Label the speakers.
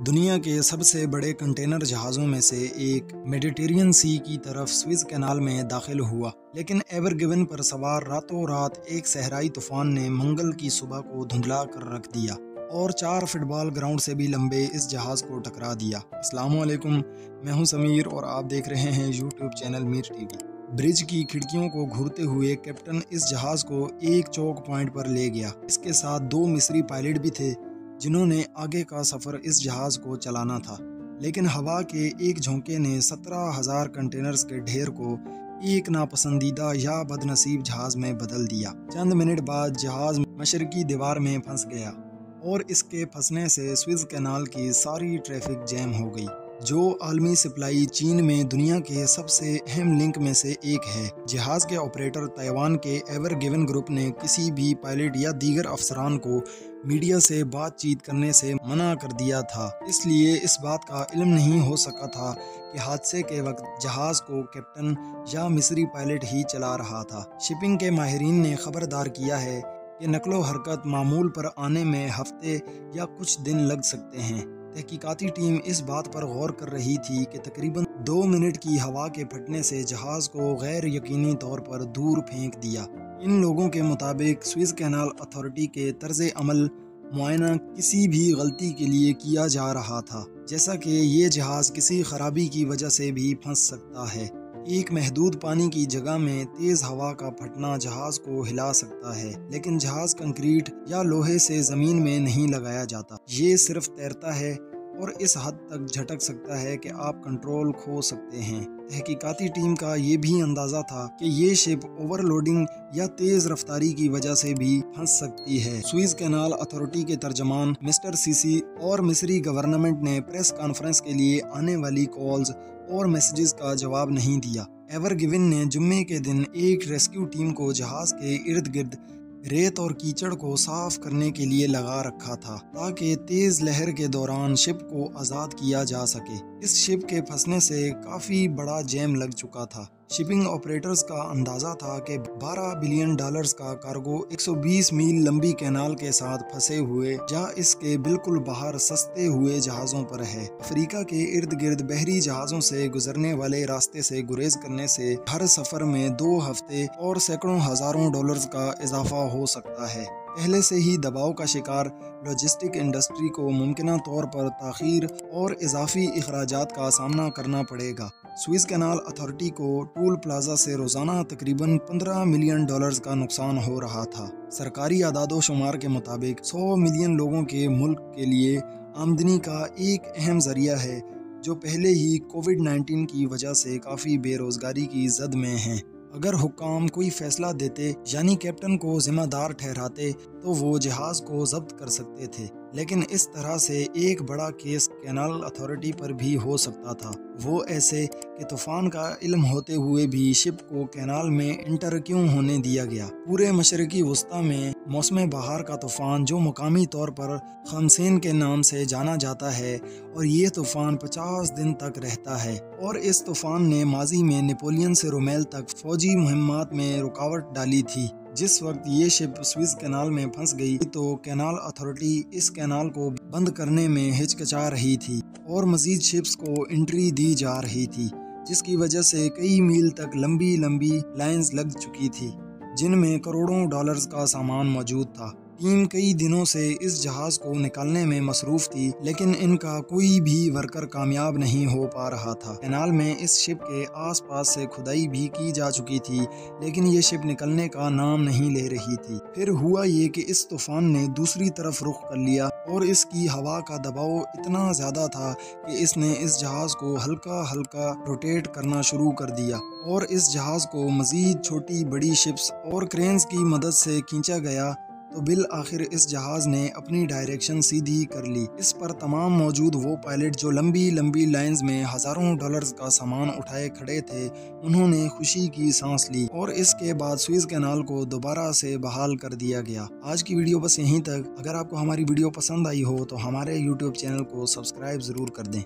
Speaker 1: دنیا کے سب سے بڑے کنٹینر جہازوں میں سے ایک میڈیٹرینین سی کی طرف سوئز کینال میں داخل ہوا، لیکن ایور گیون پر سوار راتوں رات ایک صحرائی طوفان نے منگل کی صبح کو دھندلا کر رکھ دیا اور 4 فٹ بال گراؤنڈ سے بھی لمبے اس جہاز کو ٹکرا دیا۔ السلام علیکم، میں ہوں سمیر اور آپ دیکھ رہے ہیں یوٹیوب چینل میر ٹی وی۔ برج کی کھڑکیوں کو گھورتے ہوئے کیپٹن اس جہاز کو ایک چوک پوائنٹ پر لے گیا۔ اس کے ساتھ 2 مصری پائلٹ بھی تھے جنہوں نے آگے کا سفر اس جہاز کو چلانا تھا، لیکن ہوا کے ایک جھونکے نے 17,000 کنٹینرز کے ڈھیر کو ایک ناپسندیدہ یا بد نصیب جہاز میں بدل دیا۔ چند منٹ بعد جہاز مشرقی دیوار میں پھنس گیا اور اس کے پھنسنے سے سوئز کینال کی ساری ٹریفک جیم ہو گئی، جو عالمی سپلائی چین میں دنیا کے سب سے اہم لنک میں سے ایک ہے۔ جہاز کے آپریٹر تائیوان کے ایور گیون گروپ نے کسی بھی پائلٹ یا دیگر افسران کو میڈیا سے بات چیت کرنے سے منع کر دیا تھا، اس لیے اس بات کا علم نہیں ہو سکا تھا کہ حادثے کے وقت جہاز کو کیپٹن یا مصری پائلٹ ہی چلا رہا تھا۔ شپنگ کے ماہرین نے خبردار کیا ہے کہ نقل و حرکت معمول پر آنے میں ہفتے یا کچھ دن لگ سکتے ہیں۔ تحقیقاتی ٹیم اس بات پر غور کر رہی تھی کہ تقریباً 2 منٹ کی ہوا کے پھٹنے سے جہاز کو غیر یقینی طور پر دور پھینک دیا۔ ان لوگوں کے مطابق سوئز کینال اتھارٹی کے طرز عمل معائنہ کسی بھی غلطی کے لیے کیا جا رہا تھا، جیسا کہ یہ جہاز کسی خرابی کی وجہ سے بھی پھنس سکتا ہے۔ ایک محدود پانی کی جگہ میں تیز ہوا کا پھٹنا جہاز کو ہلا سکتا ہے، لیکن جہاز کنکریٹ یا لوہے سے زمین میں نہیں لگایا جاتا، یہ صرف تیرتا ہے اور اس حد تک جھٹک سکتا ہے کہ آپ کنٹرول کھو سکتے ہیں۔ تحقیقاتی ٹیم کا یہ بھی اندازہ تھا کہ یہ شپ اوور لوڈنگ یا تیز رفتاری کی وجہ سے بھی پھنس سکتی ہے۔ سوئز کینال اتھارٹی کے ترجمان مسٹر سیسی اور مصری گورنمنٹ نے پریس کانفرنس کے لیے آنے والی کالز اور میسیجز کا جواب نہیں دیا۔ ایور گیون نے جمعے کے دن ایک ریسکیو ٹیم کو جہاز کے ارد گرد ریت اور کیچڑ کو صاف کرنے کے لیے لگا رکھا تھا تاکہ تیز لہر کے دوران شپ کو آزاد کیا جا سکے۔ اس شپ کے پھنسنے سے کافی بڑا جیم لگ چکا تھا۔ شپنگ آپریٹرز کا اندازہ تھا کہ $12 بلین کا کارگو 120 میل لمبی کینال کے ساتھ پھنسے ہوئے یا اس کے بالکل باہر سستے ہوئے جہازوں پر ہے۔ افریقہ کے ارد گرد بحری جہازوں سے گزرنے والے راستے سے گریز کرنے سے ہر سفر میں 2 ہفتے اور سینکڑوں ہزاروں ڈالرز کا اضافہ ہو سکتا ہے۔ پہلے سے ہی دباؤ کا شکار لاجسٹک انڈسٹری کو ممکنہ طور پر تاخیر اور اضافی اخراجات کا سامنا کرنا پڑے گا۔ سوئز کینال اتھارٹی کو ٹول پلازا سے روزانہ تقریباً $15 ملین کا نقصان ہو رہا تھا۔ سرکاری اعداد و شمار کے مطابق 100 ملین لوگوں کے ملک کے لیے آمدنی کا ایک اہم ذریعہ ہے، جو پہلے ہی کووڈ-19 کی وجہ سے کافی بے روزگاری کی زد میں ہیں۔ اگر حکام کوئی فیصلہ دیتے یعنی کیپٹن کو ذمہ دار ٹھہراتے تو وہ جہاز کو ضبط کر سکتے تھے، لیکن اس طرح سے ایک بڑا کیس کینال اتھارٹی پر بھی ہو سکتا تھا، وہ ایسے کہ طوفان کا علم ہوتے ہوئے بھی شپ کو کینال میں انٹر کیوں ہونے دیا گیا۔ پورے مشرقی وسطی میں موسم بہار کا طوفان، جو مقامی طور پر خمسین کے نام سے جانا جاتا ہے، اور یہ طوفان 50 دن تک رہتا ہے، اور اس طوفان نے ماضی میں نیپولین سے رومیل تک فوجی مہمات میں رکاوٹ ڈالی تھی۔ جس وقت یہ شپ سوئز کینال میں پھنس گئی تو کینال اتھارٹی اس کینال کو بند کرنے میں ہچکچا رہی تھی اور مزید شپس کو انٹری دی جا رہی تھی، جس کی وجہ سے کئی میل تک لمبی لائنز لگ چکی تھی جن میں کروڑوں ڈالرز کا سامان موجود تھا۔ ٹیم کئی دنوں سے اس جہاز کو نکالنے میں مصروف تھی، لیکن ان کا کوئی بھی ورکر کامیاب نہیں ہو پا رہا تھا۔ کینال میں اس شپ کے آس پاس سے کھدائی بھی کی جا چکی تھی، لیکن یہ شپ نکلنے کا نام نہیں لے رہی تھی۔ پھر ہوا یہ کہ اس طوفان نے دوسری طرف رخ کر لیا اور اس کی ہوا کا دباؤ اتنا زیادہ تھا کہ اس نے اس جہاز کو ہلکا ہلکا روٹیٹ کرنا شروع کر دیا، اور اس جہاز کو مزید چھوٹی بڑی شپس اور کرینز کی مدد سے کھینچا گیا تو بالآخر اس جہاز نے اپنی ڈائریکشن سیدھی کر لی۔ اس پر تمام موجود وہ پائلٹ جو لمبی لائنز میں ہزاروں ڈالرز کا سامان اٹھائے کھڑے تھے، انہوں نے خوشی کی سانس لی، اور اس کے بعد سوئز کینال کو دوبارہ سے بحال کر دیا گیا۔ آج کی ویڈیو بس یہیں تک۔ اگر آپ کو ہماری ویڈیو پسند آئی ہو تو ہمارے یوٹیوب چینل کو سبسکرائب ضرور کر دیں۔